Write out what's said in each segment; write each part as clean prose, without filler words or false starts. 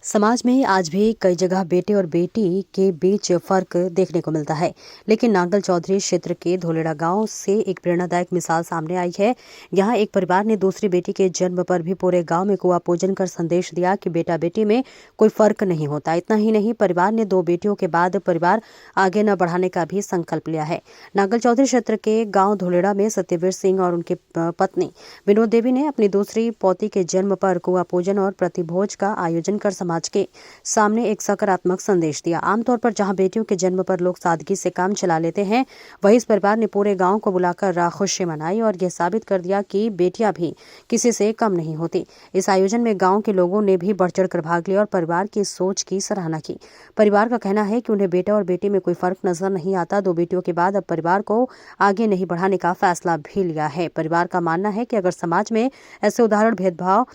समाज में आज भी कई जगह बेटे और बेटी के बीच फर्क देखने को मिलता है, लेकिन नांगल चौधरी क्षेत्र के धोलेड़ा गांव से एक प्रेरणादायक मिसाल सामने आई है। यहां एक परिवार ने दूसरी बेटी के जन्म पर भी पूरे गांव में कुआं पूजन कर संदेश दिया कि बेटा बेटी में कोई फर्क नहीं होता। इतना ही नहीं, परिवार ने 2 बेटियों के बाद परिवार आगे न बढ़ाने का भी संकल्प लिया है। नांगल चौधरी क्षेत्र के गाँव धोलेड़ा में सत्यवीर सिंह और उनके पत्नी विनोद देवी ने अपनी दूसरी पौती के जन्म पर कुआं पूजन और प्रतिभोज का आयोजन कर समाज के सामने एक सकारात्मक संदेश दिया। आमतौर पर जहां बेटियों के जन्म पर लोग सादगी से काम चला लेते हैं, वहीं इस परिवार ने पूरे गांव को बुलाकर खुशी मनाई और यह साबित कर दिया कि बेटियां भी किसी से कम नहीं होती। इस आयोजन में गांव के लोगों ने भी बढ़ चढ़कर भाग लिया और परिवार की सोच की सराहना की। परिवार का कहना है कि उन्हें बेटा और बेटी में कोई फर्क नजर नहीं आता। 2 बेटियों के बाद अब परिवार को आगे नहीं बढ़ाने का फैसला भी लिया है। परिवार का मानना है कि अगर समाज में ऐसे उदाहरण भेदभाव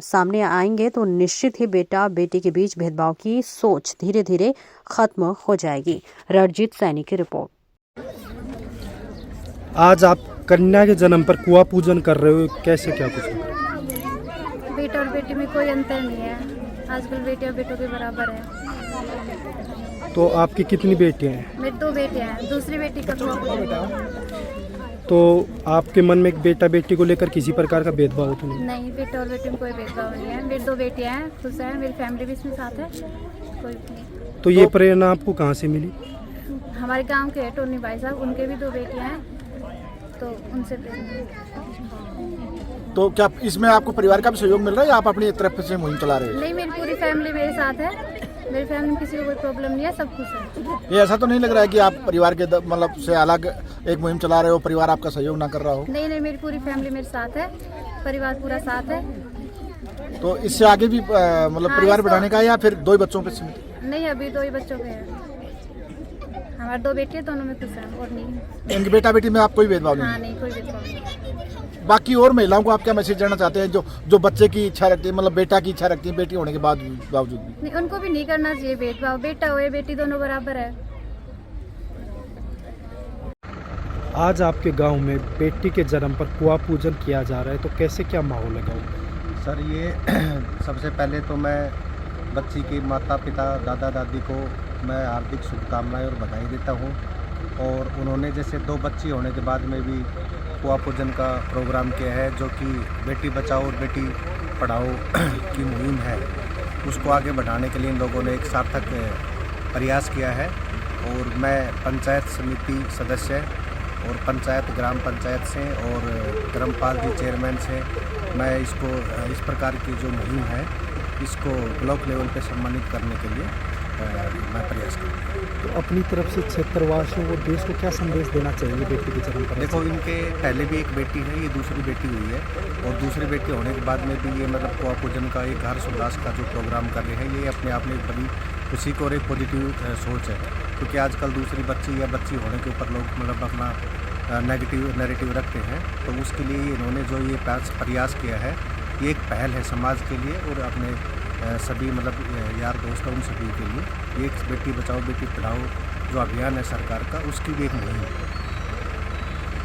सामने आएंगे तो निश्चित ही बेटा बेटी के बीच भेदभाव की सोच धीरे धीरे खत्म हो जाएगी। रणजीत सैनी की रिपोर्ट। आज आप कन्या के जन्म पर कुआं पूजन कर रहे हो, कैसे क्या कुछ? बेटा और बेटी में कोई अंतर नहीं है। आजकल बेटे और बेटों के बराबर है। तो आपकी कितनी बेटियां हैं? मेरी 2 बेटियां हैं। दूसरी बेटी का तो आपके मन में एक बेटा बेटी को लेकर किसी प्रकार का भेदभाव तो नहीं, बेटा और बेटी में कोई भेदभाव नहीं है। मेरी 2 बेटियां हैं, खुश हैं, मेरी फैमिली भी इसमें साथ है, कोई नहीं। तो ये प्रेरणा आपको कहाँ से मिली? हमारे गांव के टोनी भाई साहब, उनके भी 2 बेटियां हैं, तो उनसे तो क्या इसमें आपको परिवार का भी सहयोग मिल रहा है या आप अपनी तरफ से मुहिम चला रहे हो? नहीं, मेरी पूरी फैमिली मेरे साथ है। मेरी फैमिली में किसी को कोई प्रॉब्लम नहीं है, सब खुश है। ये ऐसा तो नहीं लग रहा है कि आप परिवार के मतलब से अलग एक मुहिम चला रहे हो, परिवार आपका सहयोग ना कर रहा हो? नहीं नहीं, मेरी पूरी फैमिली मेरे साथ है, परिवार पूरा साथ है। तो इससे आगे भी मतलब परिवार बढ़ाने का या फिर 2 ही बच्चों पे सीमित? नहीं, अभी 2 ही बच्चों पे है। हमारे 2 बेटे, दोनों में खुश है और नहीं। इनके बेटा बेटी में आप कोई भेदभाव नहीं? हाँ, नहीं, कोई भेदभाव नहीं। बाकी और महिलाओं को आप क्या मैसेज देना चाहते हैं जो बच्चे की इच्छा रखती है, मतलब बेटा की इच्छा रखती है बेटी होने के बावजूद भी? नहीं, उनको भी नहीं करना चाहिए भेदभाव। बेटा हो या बेटी, दोनों बराबर है। आज आपके गांव में बेटी के जन्म पर कुआं पूजन किया जा रहा है, तो कैसे क्या माहौल है गाँव? सर, ये सबसे पहले तो मैं बच्ची के माता पिता दादा दादी को मैं हार्दिक शुभकामनाएं और बधाई देता हूं। और उन्होंने जैसे 2 बच्ची होने के बाद में भी कुआं पूजन का प्रोग्राम किया है, जो कि बेटी बचाओ और बेटी पढ़ाओ की मुहिम है, उसको आगे बढ़ाने के लिए इन लोगों ने एक सार्थक प्रयास किया है। और मैं पंचायत समिति सदस्य और पंचायत ग्राम पंचायत से और धर्मपाल जी चेयरमैन से मैं इसको इस प्रकार की जो मुहिम है इसको ब्लॉक लेवल पे सम्मानित करने के लिए मैं प्रयास करूँगा। तो अपनी तरफ से क्षेत्रवासियों और देश को क्या संदेश देना चाहिए बेटी के जन्म पर? देखो, इनके पहले भी एक बेटी है, ये दूसरी बेटी हुई है और दूसरी बेटी होने के बाद में भी ये मतलब कुआं पूजन का एक हर्ष उल्लास का जो प्रोग्राम कर रहे हैं, ये अपने आप में एक बड़ी खुशी को और एक पॉजिटिव सोच है। क्योंकि आजकल दूसरी बच्ची या बच्ची होने के ऊपर लोग मतलब अपना नैरेटिव रखते हैं, तो उसके लिए इन्होंने जो ये प्रयास किया है, ये एक पहल है समाज के लिए और अपने सभी मतलब यार दोस्तों उन सभी के लिए। ये एक बेटी बचाओ बेटी पढ़ाओ जो अभियान है सरकार का, उसकी भी एक मुहिम है।